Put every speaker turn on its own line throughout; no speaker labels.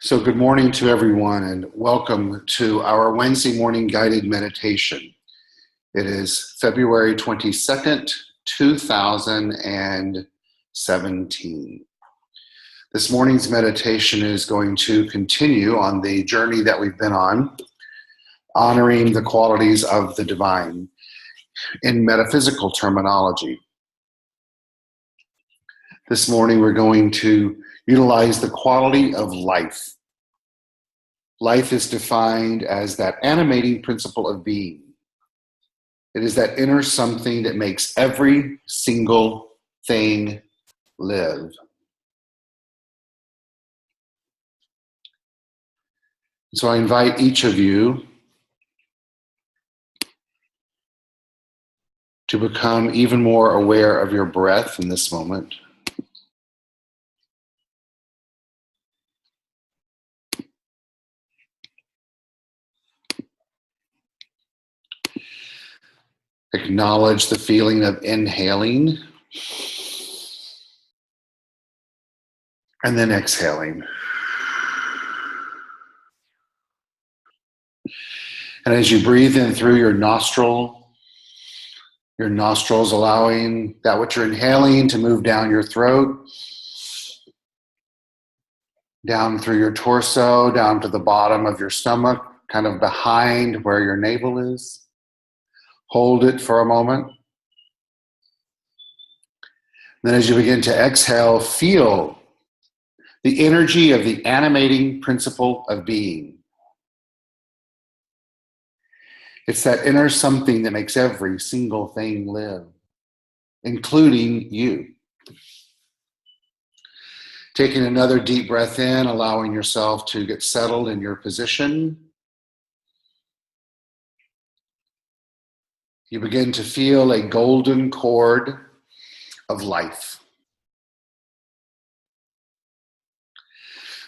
So, good morning to everyone, and welcome to our Wednesday morning guided meditation. It is February 22nd, 2017. This morning's meditation is going to continue on the journey that we've been on, honoring the qualities of the divine in metaphysical terminology. This morning, we're going to utilize the quality of life. Life is defined as that animating principle of being. It is that inner something that makes every single thing live. So I invite each of you to become even more aware of your breath in this moment. Acknowledge the feeling of inhaling and then exhaling. And as you breathe in through your nostrils allowing that what you're inhaling to move down your throat, down through your torso, down to the bottom of your stomach, kind of behind where your navel is. Hold it for a moment. Then as you begin to exhale, feel the energy of the animating principle of being. It's that inner something that makes every single thing live, including you. Taking another deep breath in, allowing yourself to get settled in your position. You begin to feel a golden cord of life.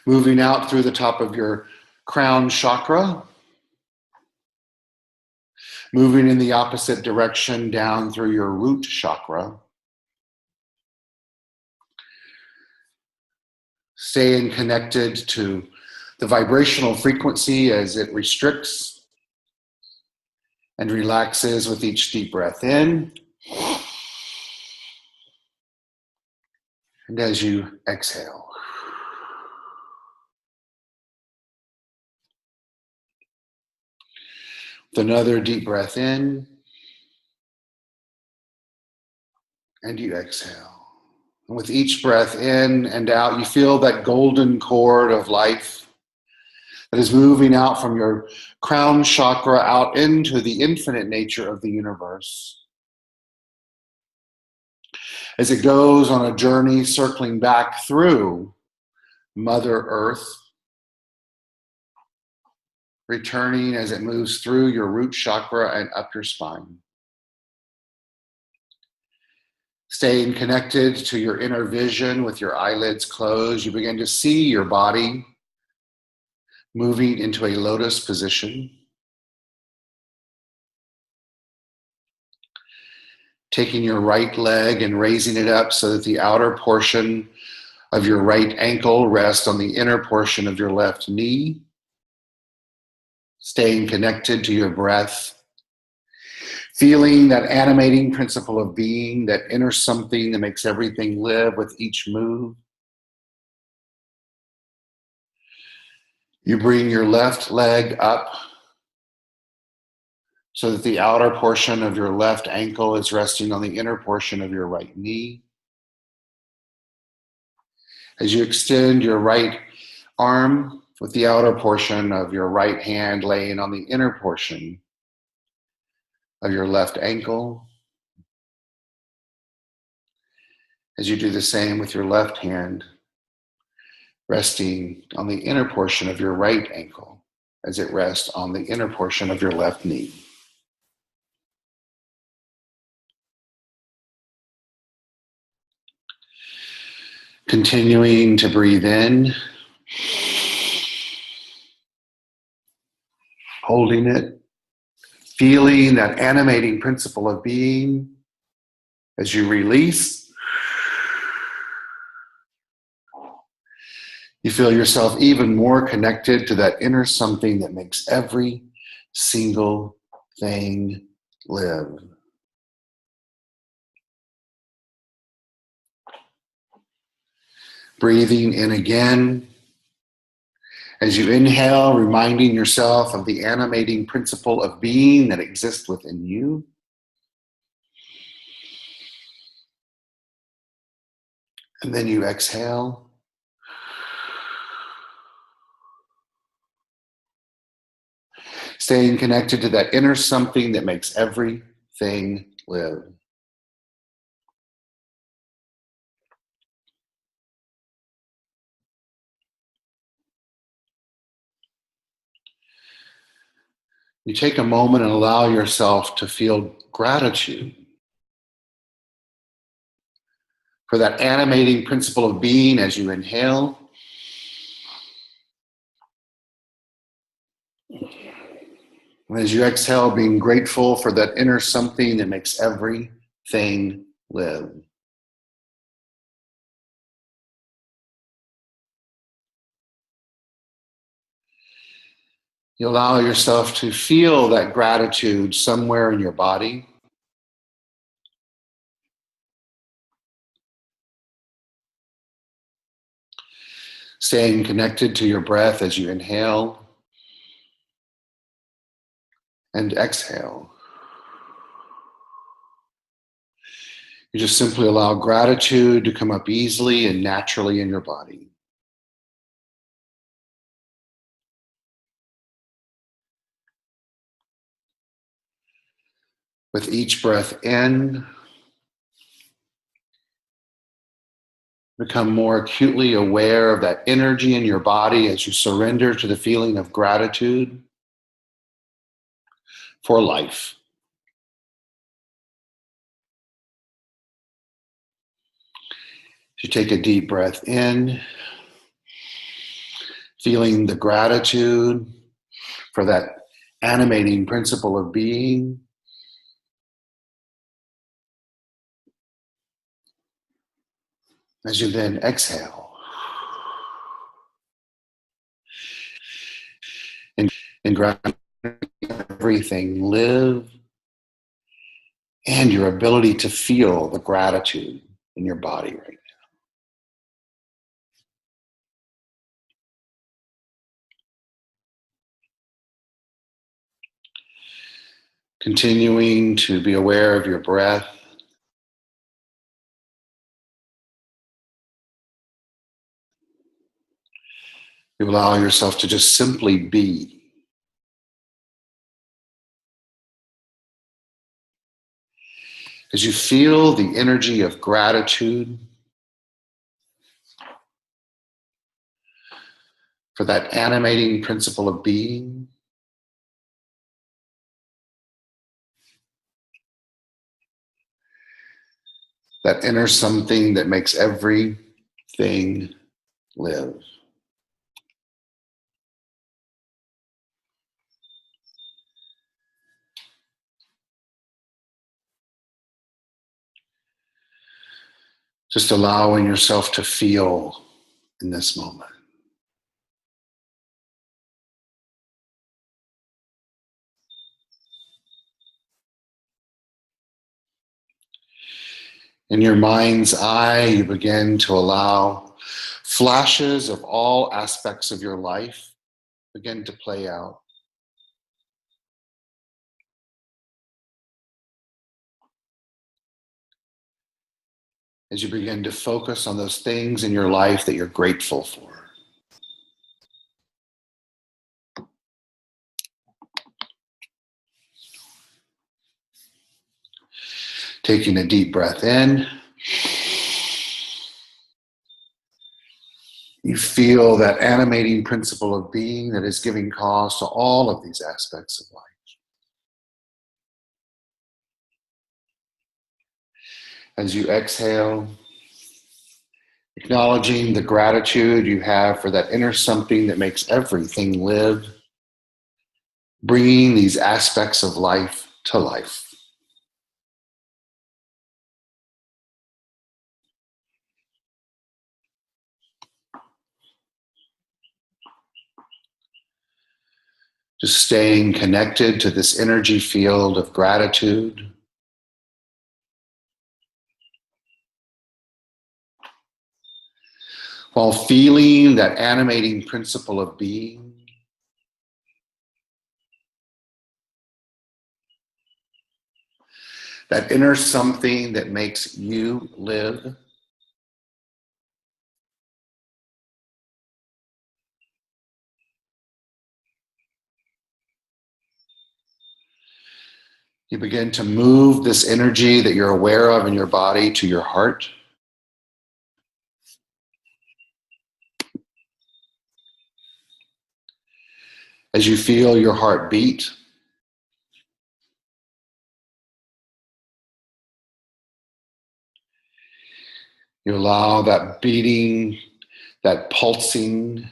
Moving out through the top of your crown chakra. Moving in the opposite direction down through your root chakra. Staying connected to the vibrational frequency as it restricts and relaxes with each deep breath in. And as you exhale. With another deep breath in. And you exhale. And with each breath in and out, you feel that golden cord of life that is moving out from your crown chakra out into the infinite nature of the universe. As it goes on a journey circling back through Mother Earth, returning as it moves through your root chakra and up your spine. Staying connected to your inner vision with your eyelids closed, you begin to see your body moving into a lotus position. Taking your right leg and raising it up so that the outer portion of your right ankle rests on the inner portion of your left knee. Staying connected to your breath. Feeling that animating principle of being, that inner something that makes everything live with each move. You bring your left leg up so that the outer portion of your left ankle is resting on the inner portion of your right knee. As you extend your right arm with the outer portion of your right hand laying on the inner portion of your left ankle. As you do the same with your left hand, resting on the inner portion of your right ankle as it rests on the inner portion of your left knee. Continuing to breathe in, holding it, feeling that animating principle of being as you release. You feel yourself even more connected to that inner something that makes every single thing live. Breathing in again. As you inhale, reminding yourself of the animating principle of being that exists within you. And then you exhale. Staying connected to that inner something that makes everything live. You take a moment and allow yourself to feel gratitude for that animating principle of being as you inhale. And as you exhale, being grateful for that inner something that makes everything live. You allow yourself to feel that gratitude somewhere in your body. Staying connected to your breath as you inhale and exhale. You just simply allow gratitude to come up easily and naturally in your body. With each breath in, become more acutely aware of that energy in your body as you surrender to the feeling of gratitude for life. As you take a deep breath in, feeling the gratitude for that animating principle of being. As you then exhale, and gratitude everything live, and your ability to feel the gratitude in your body right now. Continuing to be aware of your breath. You allow yourself to just simply be. As you feel the energy of gratitude for that animating principle of being, that inner something that makes everything live. Just allowing yourself to feel in this moment. In your mind's eye, you begin to allow flashes of all aspects of your life begin to play out. As you begin to focus on those things in your life that you're grateful for. Taking a deep breath in, you feel that animating principle of being that is giving cause to all of these aspects of life. As you exhale, acknowledging the gratitude you have for that inner something that makes everything live, bringing these aspects of life to life. Just staying connected to this energy field of gratitude. While feeling that animating principle of being. That inner something that makes you live. You begin to move this energy that you're aware of in your body to your heart. As you feel your heart beat, you allow that beating, that pulsing,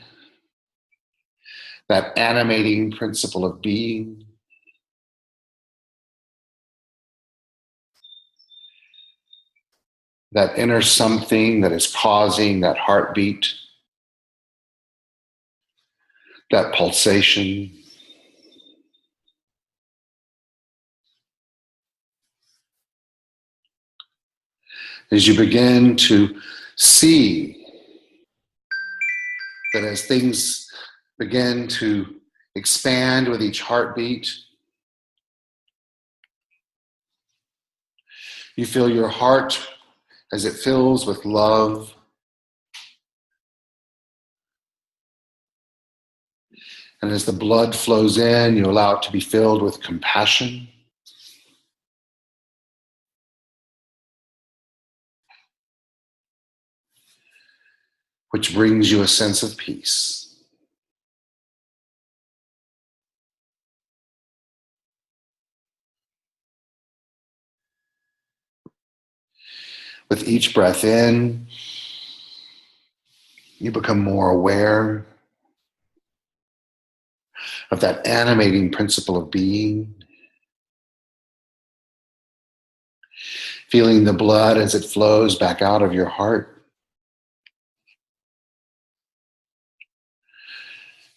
that animating principle of being that inner something that is causing that heartbeat, that pulsation. As you begin to see that as things begin to expand with each heartbeat, you feel your heart as it fills with love. And as the blood flows in, you allow it to be filled with compassion. Which brings you a sense of peace. With each breath in, you become more aware of that animating principle of being, feeling the blood as it flows back out of your heart.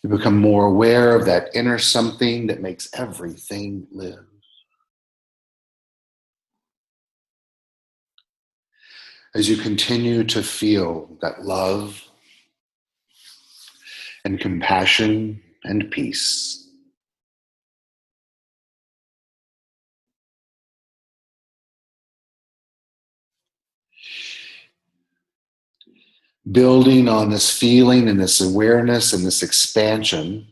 You become more aware of that inner something that makes everything live. As you continue to feel that love and compassion and peace. Building on this feeling and this awareness and this expansion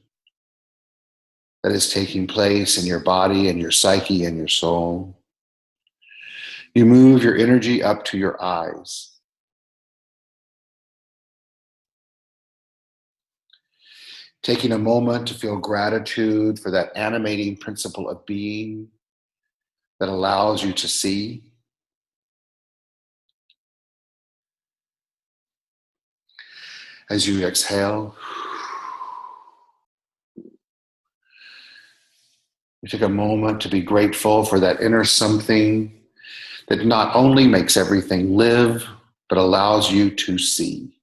that is taking place in your body and your psyche and your soul, you move your energy up to your eyes. Taking a moment to feel gratitude for that animating principle of being that allows you to see. As you exhale, you take a moment to be grateful for that inner something that not only makes everything live, but allows you to see.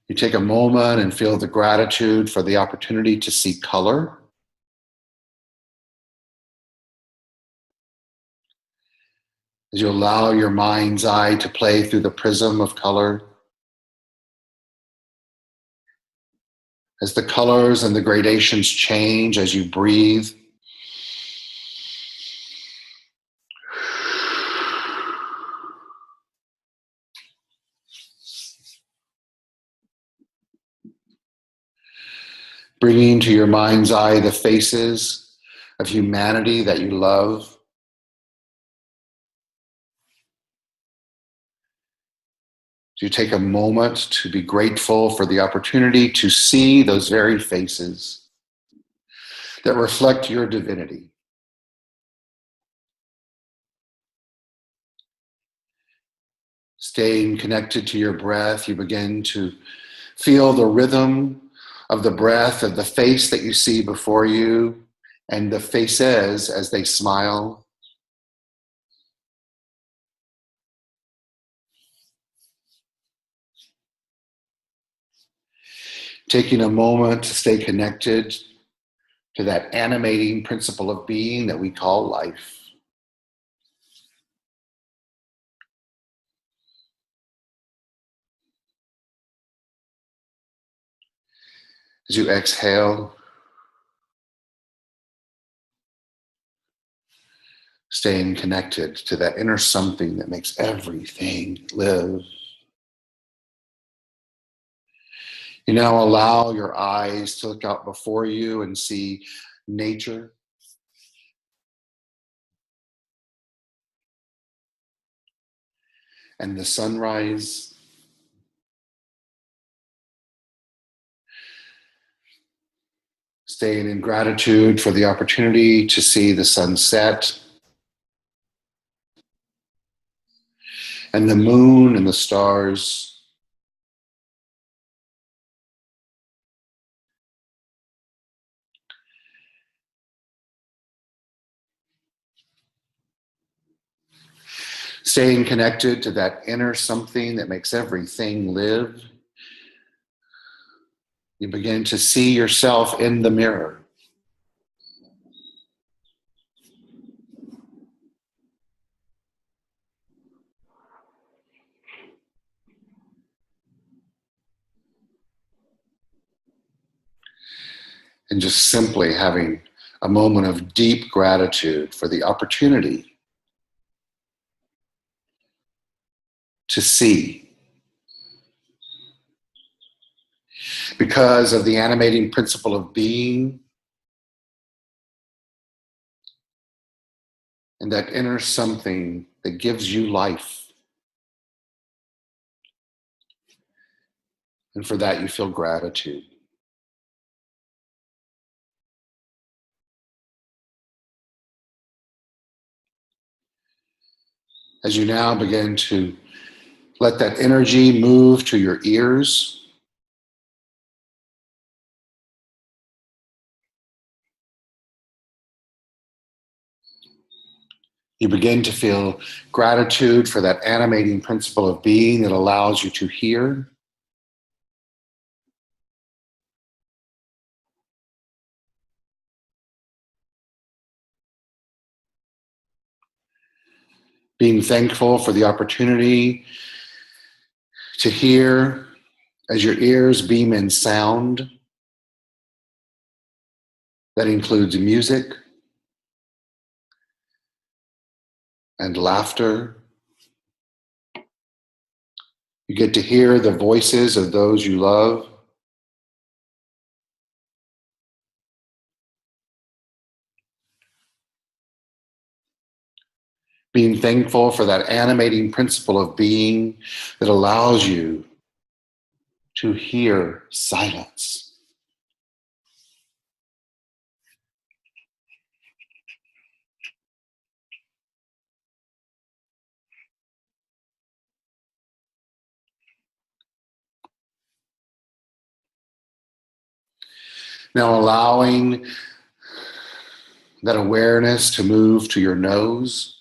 You take a moment and feel the gratitude for the opportunity to see color. As you allow your mind's eye to play through the prism of color. As the colors and the gradations change as you breathe. Bringing to your mind's eye the faces of humanity that you love. You take a moment to be grateful for the opportunity to see those very faces that reflect your divinity. Staying connected to your breath, you begin to feel the rhythm of the breath of the face that you see before you and the faces as they smile. taking a moment to stay connected to that animating principle of being that we call life. As you exhale, staying connected to that inner something that makes everything live. You now allow your eyes to look out before you and see nature. And the sunrise. Staying in gratitude for the opportunity to see the sunset. And the moon and the stars. Staying connected to that inner something that makes everything live. You begin to see yourself in the mirror. And just simply having a moment of deep gratitude for the opportunity to see. Because of the animating principle of being and that inner something that gives you life. And for that, you feel gratitude. As you now begin to let that energy move to your ears, you begin to feel gratitude for that animating principle of being that allows you to hear. Being thankful for the opportunity to hear as your ears beam in sound. That includes music and laughter. You get to hear the voices of those you love. Being thankful for that animating principle of being that allows you to hear silence. Now allowing that awareness to move to your nose.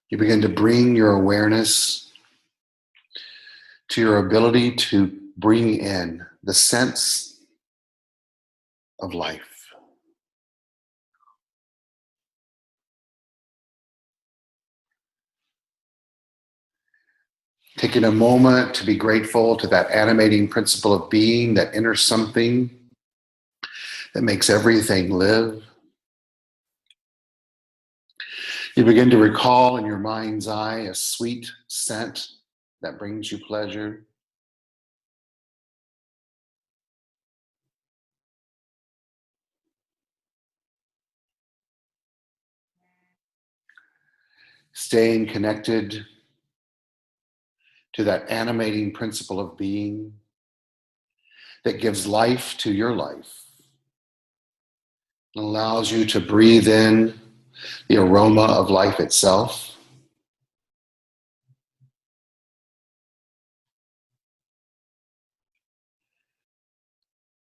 You begin to bring your awareness to your ability to bring in the sense of life. Taking a moment to be grateful to that animating principle of being, that inner something that makes everything live. You begin to recall in your mind's eye a sweet scent that brings you pleasure. Staying connected to that animating principle of being that gives life to your life and allows you to breathe in the aroma of life itself.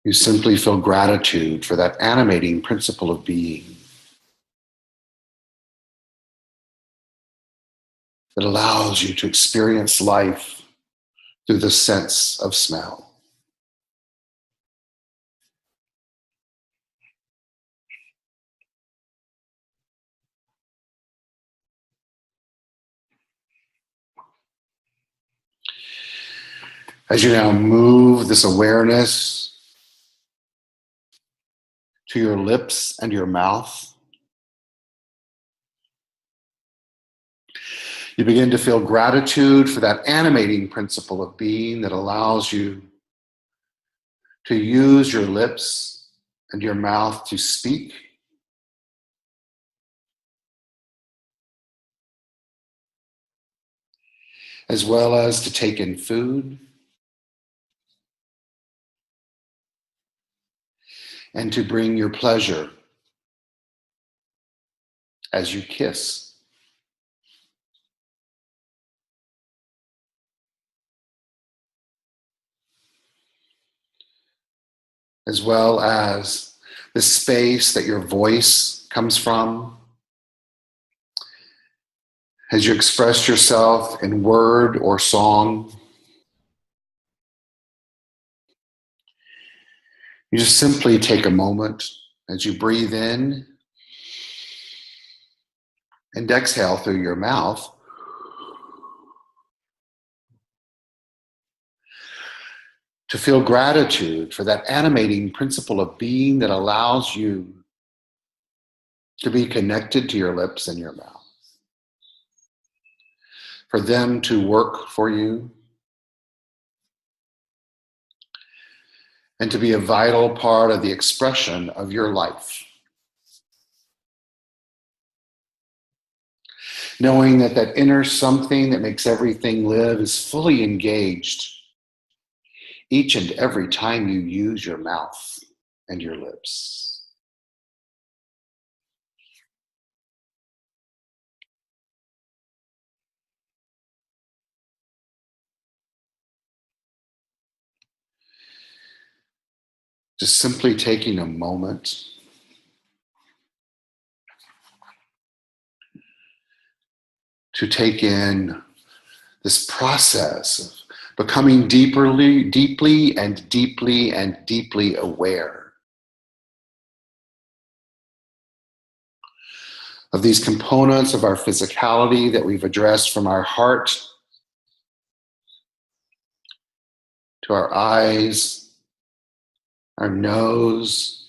You simply feel gratitude for that animating principle of being. that allows you to experience life through the sense of smell. As you now move this awareness to your lips and your mouth, you begin to feel gratitude for that animating principle of being that allows you to use your lips and your mouth to speak, as well as to take in food and to bring your pleasure as you kiss. As well as the space that your voice comes from, as you express yourself in word or song. You just simply take a moment as you breathe in and exhale through your mouth to feel gratitude for that animating principle of being that allows you to be connected to your lips and your mouth, for them to work for you, and to be a vital part of the expression of your life. Knowing that that inner something that makes everything live is fully engaged each and every time you use your mouth and your lips. Just simply taking a moment to take in this process of becoming deeply and deeply aware of these components of our physicality that we've addressed, from our heart to our eyes, our nose,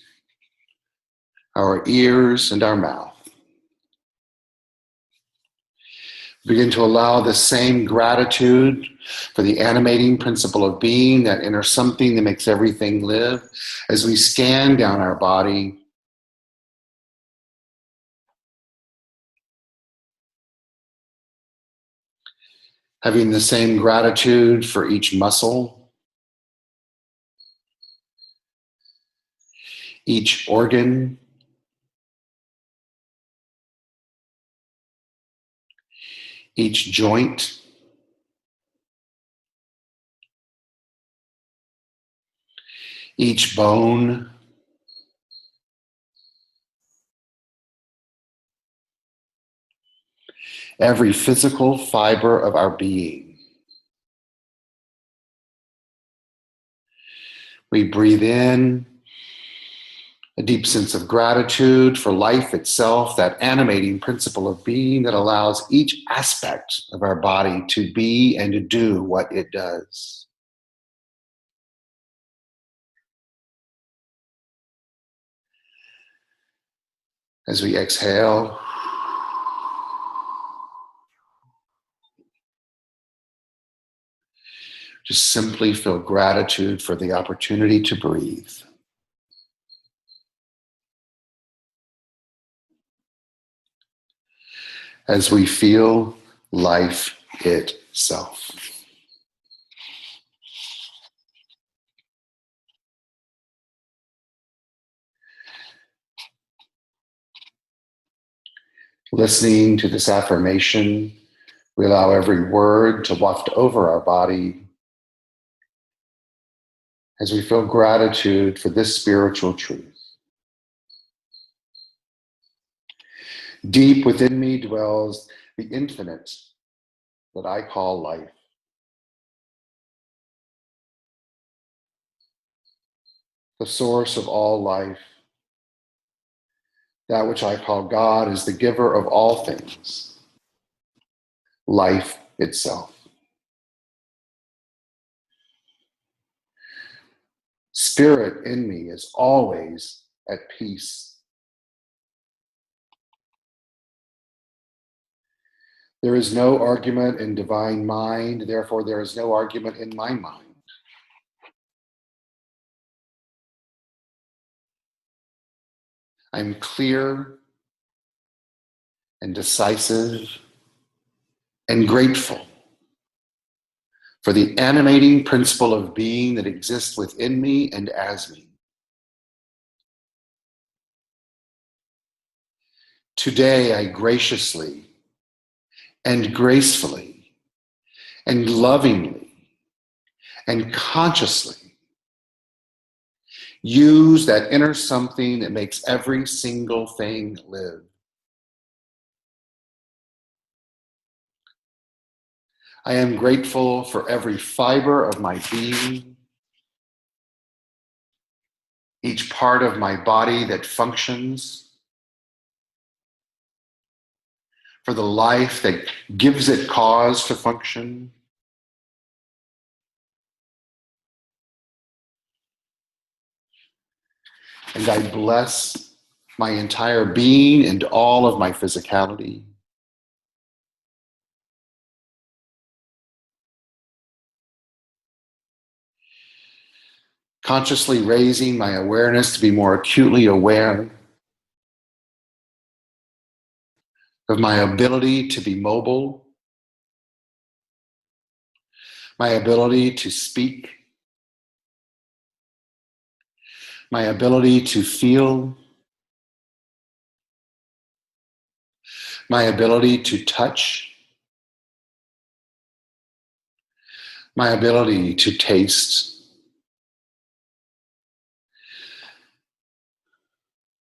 our ears, and our mouth. Begin to allow the same gratitude for the animating principle of being, that inner something that makes everything live, as we scan down our body. Having the same gratitude for each muscle, each organ, each joint, each bone, every physical fiber of our being. We breathe in a deep sense of gratitude for life itself, that animating principle of being that allows each aspect of our body to be and to do what it does. As we exhale, just simply feel gratitude for the opportunity to breathe. As we feel life itself. Listening to this affirmation, we allow every word to waft over our body as we feel gratitude for this spiritual truth. Deep within me dwells the infinite that I call life. The source of all life, that which I call God, is the giver of all things, life itself. Spirit in me is always at peace. There is no argument in divine mind, therefore there is no argument in my mind. I'm clear and decisive and grateful for the animating principle of being that exists within me and as me. Today I graciously and gracefully and lovingly and consciously use that inner something that makes every single thing live. I am grateful for every fiber of my being, each part of my body that functions, for the life that gives it cause to function. And I bless my entire being and all of my physicality. Consciously raising my awareness to be more acutely aware of my ability to be mobile, my ability to speak, my ability to feel, my ability to touch, my ability to taste,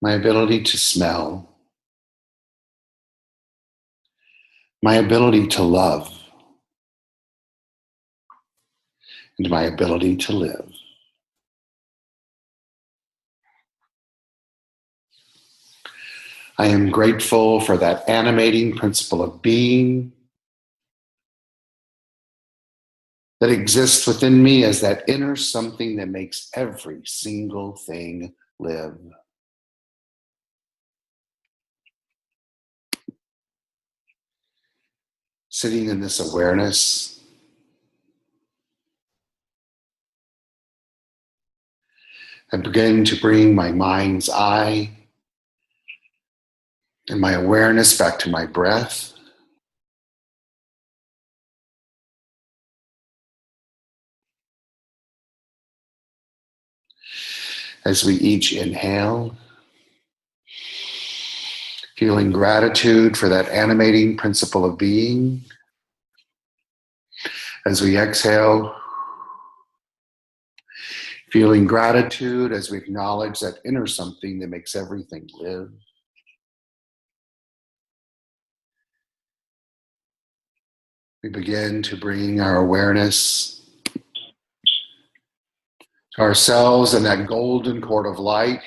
my ability to smell, my ability to love, and my ability to live. I am grateful for that animating principle of being that exists within me as that inner something that makes every single thing live. Sitting in this awareness, I begin to bring my mind's eye and my awareness back to my breath. As we each inhale, feeling gratitude for that animating principle of being. As we exhale, feeling gratitude as we acknowledge that inner something that makes everything live. We begin to bring our awareness to ourselves and that golden cord of light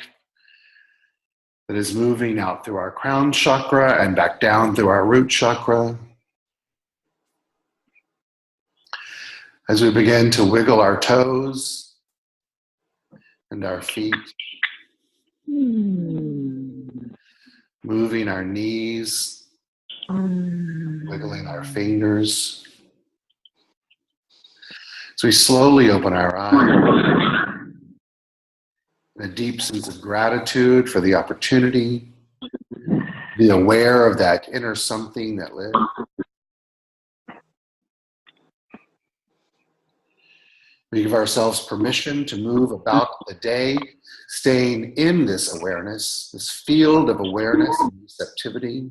that is moving out through our crown chakra and back down through our root chakra. As we begin to wiggle our toes and our feet, moving our knees, wiggling our fingers. So we slowly open our eyes, a deep sense of gratitude for the opportunity, be aware of that inner something that lives. We give ourselves permission to move about the day, staying in this awareness, this field of awareness and receptivity,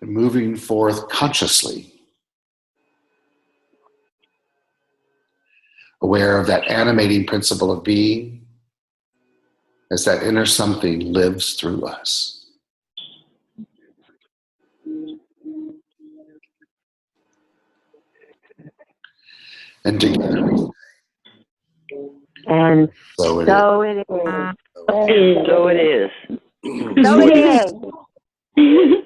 and moving forth consciously, aware of that animating principle of being as that inner something lives through us. and together.
And
So it
so it is.
So it is.
So it is.